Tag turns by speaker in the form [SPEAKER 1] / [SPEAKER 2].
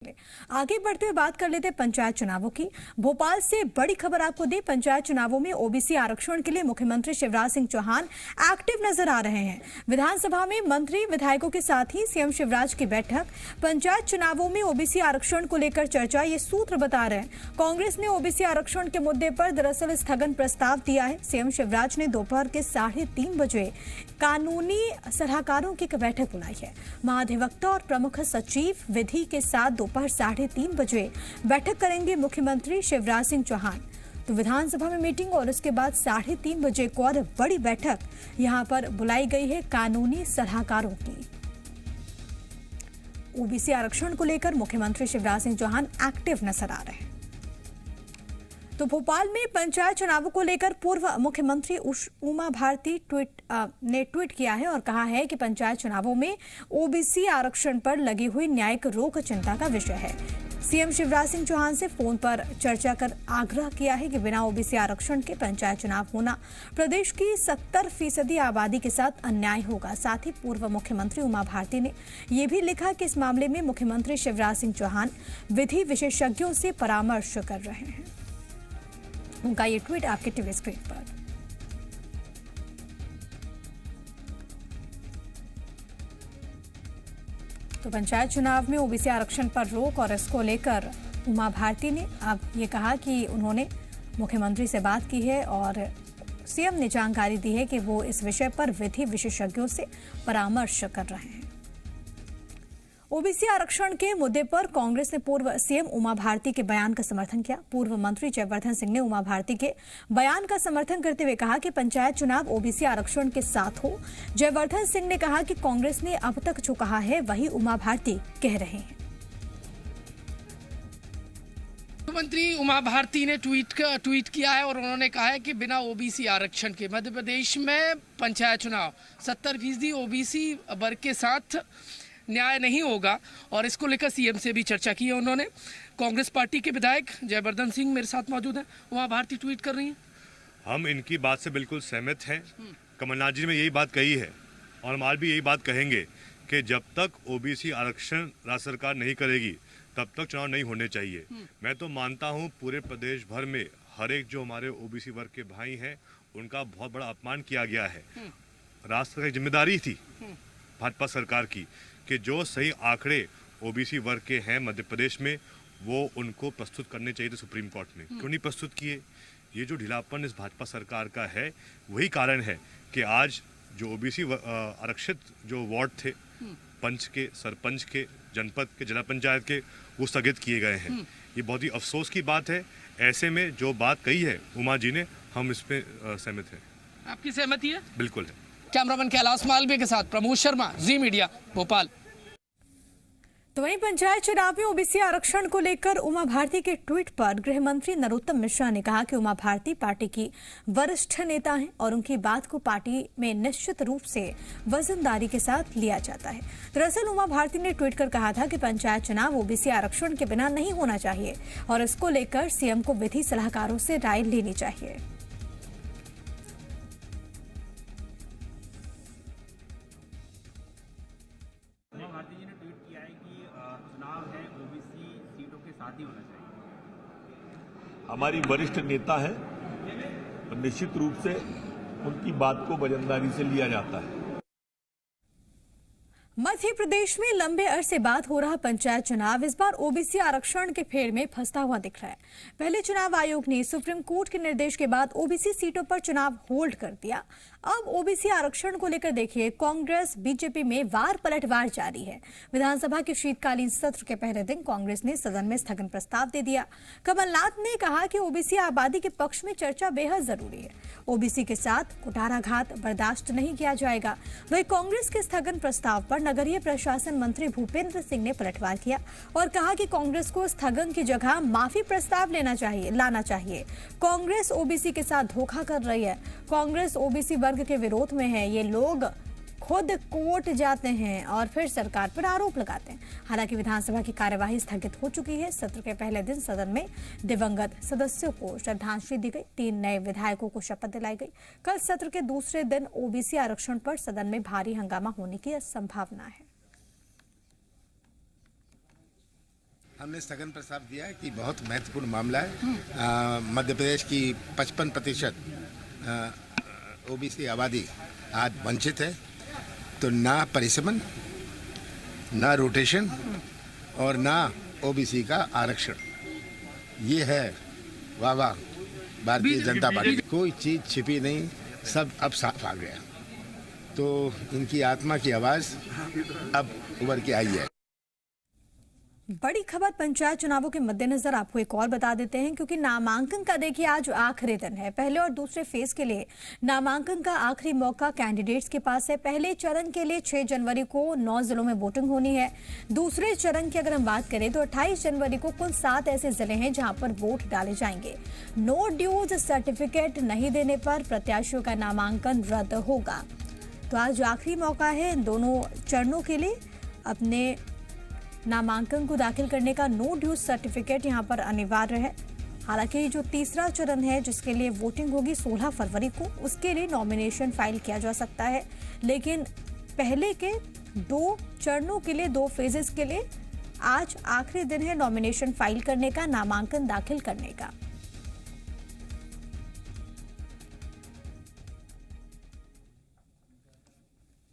[SPEAKER 1] आगे बढ़ते हुए बात कर लेते हैं पंचायत चुनावों की। भोपाल से बड़ी खबर आपको दे, पंचायत चुनावों में ओबीसी आरक्षण के लिए मुख्यमंत्री शिवराज सिंह चौहान एक्टिव नजर आ रहे हैं। विधानसभा में मंत्री विधायकों के साथ ही सीएम शिवराज की बैठक। पंचायत चुनावों में ओबीसी आरक्षण को लेकर चर्चा, ये सूत्र बता रहे हैं। कांग्रेस ने ओबीसी आरक्षण के मुद्दे पर दरअसल स्थगन प्रस्ताव दिया है। सीएम शिवराज ने दोपहर के 3:30 बजे कानूनी सलाहकारों की बैठक बुलाई है। महाधिवक्ता और प्रमुख सचिव विधि के साथ दोपहर 3:30 बजे बैठक करेंगे मुख्यमंत्री शिवराज सिंह चौहान। तो विधानसभा में मीटिंग और उसके बाद 3:30 बजे को और बड़ी बैठक यहां पर बुलाई गई है कानूनी सलाहकारों की। ओबीसी आरक्षण को लेकर मुख्यमंत्री शिवराज सिंह चौहान एक्टिव नजर आ रहे हैं। तो भोपाल में पंचायत चुनावों को लेकर पूर्व मुख्यमंत्री उमा भारती ने ट्वीट किया है और कहा है कि पंचायत चुनावों में ओबीसी आरक्षण पर लगी हुई न्यायिक रोक चिंता का विषय है। सीएम शिवराज सिंह चौहान से फोन पर चर्चा कर आग्रह किया है कि बिना ओबीसी आरक्षण के पंचायत चुनाव होना प्रदेश की 70% आबादी के साथ अन्याय होगा। साथ ही पूर्व मुख्यमंत्री उमा भारती ने यह भी लिखा कि इस मामले में मुख्यमंत्री शिवराज सिंह चौहान विधि विशेषज्ञों से परामर्श कर रहे हैं। उनका ये ट्वीट आपके टीवी स्क्रीन पर। तो पंचायत चुनाव में ओबीसी आरक्षण पर रोक और इसको लेकर उमा भारती ने अब ये कहा कि उन्होंने मुख्यमंत्री से बात की है और सीएम ने जानकारी दी है कि वो इस विषय पर विधि विशेषज्ञों से परामर्श कर रहे हैं। ओबीसी आरक्षण के मुद्दे पर कांग्रेस ने पूर्व सीएम उमा भारती के बयान का समर्थन किया। पूर्व मंत्री जयवर्धन सिंह ने उमा भारती के बयान का समर्थन करते हुए कहा कि पंचायत चुनाव ओबीसी आरक्षण के साथ हो। जयवर्धन सिंह ने कहा कि कांग्रेस ने अब तक जो कहा है वही उमा भारती कह रहे हैं।
[SPEAKER 2] मुख्यमंत्री उमा भारती ने ट्वीट किया है और उन्होंने कहा है कि बिना ओबीसी आरक्षण के मध्य प्रदेश में पंचायत चुनाव 70% ओबीसी वर्ग के साथ न्याय नहीं होगा और इसको लेकर सीएम से भी चर्चा की है उन्होंने। कांग्रेस पार्टी के विधायक जयवर्धन सिंह मेरे साथ मौजूद हैं। उमा भारती ट्वीट कर रही हैं।
[SPEAKER 3] हम इनकी बात से बिल्कुल सहमत हैं। कमलनाथ जी ने यही बात कही है और हम आज भी यही बात कहेंगे कि जब तक ओबीसी आरक्षण राज्य सरकार नहीं करेगी तब तक चुनाव नहीं होने चाहिए। मैं तो मानता हूँ पूरे प्रदेश भर में हर एक जो हमारे ओबीसी वर्ग के भाई हैं उनका बहुत बड़ा अपमान किया गया है। राष्ट्र की जिम्मेदारी थी भाजपा सरकार की कि जो सही आंकड़े ओबीसी वर्ग के हैं मध्य प्रदेश में वो उनको प्रस्तुत करने चाहिए थे सुप्रीम कोर्ट में। क्यों नहीं प्रस्तुत किए? ये जो ढीलापन इस भाजपा सरकार का है वही कारण है कि आज जो ओबीसी आरक्षित जो वार्ड थे पंच के, सरपंच के, जनपद के, जिला पंचायत के, वो स्थगित किए गए हैं। ये बहुत ही अफसोस की बात है। ऐसे में जो बात कही है उमा जी ने, हम इस पे सहमत हैं।
[SPEAKER 2] आपकी सहमति है?
[SPEAKER 3] बिल्कुल है।
[SPEAKER 2] कैमरामैन कैलाश मालवीय के साथ प्रमोद शर्मा, जी मीडिया, भोपाल।
[SPEAKER 1] तो वहीं पंचायत चुनाव में ओबीसी आरक्षण को लेकर उमा भारती के ट्वीट पर गृह मंत्री नरोत्तम मिश्रा ने कहा कि उमा भारती पार्टी की वरिष्ठ नेता हैं और उनकी बात को पार्टी में निश्चित रूप से वजनदारी के साथ लिया जाता है। दरअसल उमा भारती ने ट्वीट कर कहा था कि पंचायत चुनाव ओबीसी आरक्षण के बिना नहीं होना चाहिए और इसको लेकर सीएम को विधि सलाहकारों से राय लेनी चाहिए।
[SPEAKER 4] हमारी वरिष्ठ नेता है और निश्चित रूप से उनकी बात को वजनदारी से लिया जाता है।
[SPEAKER 1] मध्य प्रदेश में लंबे अरसे बाद हो रहा पंचायत चुनाव इस बार ओबीसी आरक्षण के फेर में फंसता हुआ दिख रहा है। पहले चुनाव आयोग ने सुप्रीम कोर्ट के निर्देश के बाद ओबीसी सीटों पर चुनाव होल्ड कर दिया। अब ओबीसी आरक्षण को लेकर देखिए, कांग्रेस बीजेपी में वार पलटवार जारी है। विधानसभा के शीतकालीन सत्र के पहले दिन कांग्रेस ने सदन में स्थगन प्रस्ताव दे दिया। कमलनाथ ने कहा कि ओबीसी आबादी के पक्ष में चर्चा बेहद जरूरी है। ओबीसी के साथ कुठाराघात बर्दाश्त नहीं किया जाएगा। वहीं कांग्रेस के स्थगन प्रस्ताव पर नगरीय प्रशासन मंत्री भूपेंद्र सिंह ने पलटवार किया और कहा कि कांग्रेस को स्थगन की जगह माफी प्रस्ताव लाना चाहिए। कांग्रेस ओबीसी के साथ धोखा कर रही है। कांग्रेस ओबीसी वर्ग के विरोध में है। ये लोग खुद कोर्ट जाते हैं और फिर सरकार पर आरोप लगाते हैं। हालांकि विधानसभा की कार्यवाही स्थगित हो चुकी है। सत्र के पहले दिन सदन में दिवंगत सदस्यों को श्रद्धांजलि दी गई। 3 नए विधायकों को शपथ दिलाई गई। कल सत्र के दूसरे दिन ओबीसी आरक्षण पर सदन में भारी हंगामा होने की संभावना है।
[SPEAKER 5] हमने स्थगन प्रस्ताव दिया है कि बहुत महत्वपूर्ण मामला है। मध्य प्रदेश की 55% ओबीसी आबादी आज वंचित है, तो ना परिसमन, ना रोटेशन और ना ओबीसी का आरक्षण, ये है वाह वाह भारतीय जनता पार्टी। कोई चीज छिपी नहीं, सब अब साफ आ गया, तो इनकी आत्मा की आवाज अब उभर के आई है।
[SPEAKER 1] बड़ी खबर पंचायत चुनावों के मद्देनजर आपको एक और बता देते हैं, क्योंकि नामांकन का देखिए आज आखिरी दिन है। पहले और दूसरे फेज के लिए नामांकन का आखिरी मौका कैंडिडेट्स के पास है। पहले चरण के लिए 6 जनवरी को 9 जिलों में वोटिंग होनी है। दूसरे चरण की अगर हम बात करें तो 28 जनवरी को कुल 7 ऐसे जिले हैं जहां पर वोट डाले जाएंगे। नो ड्यूज सर्टिफिकेट नहीं देने पर प्रत्याशियों का नामांकन रद्द होगा। तो आज आखिरी मौका है इन दोनों चरणों के लिए अपने नामांकन को दाखिल करने का। नो ड्यूज सर्टिफिकेट यहां पर अनिवार्य है। हालांकि जो तीसरा चरण है जिसके लिए वोटिंग होगी 16 फरवरी को, उसके लिए नॉमिनेशन फाइल किया जा सकता है। लेकिन पहले के 2 चरणों के लिए, 2 फेजेस के लिए आज आखिरी दिन है नॉमिनेशन फाइल करने का, नामांकन दाखिल करने का।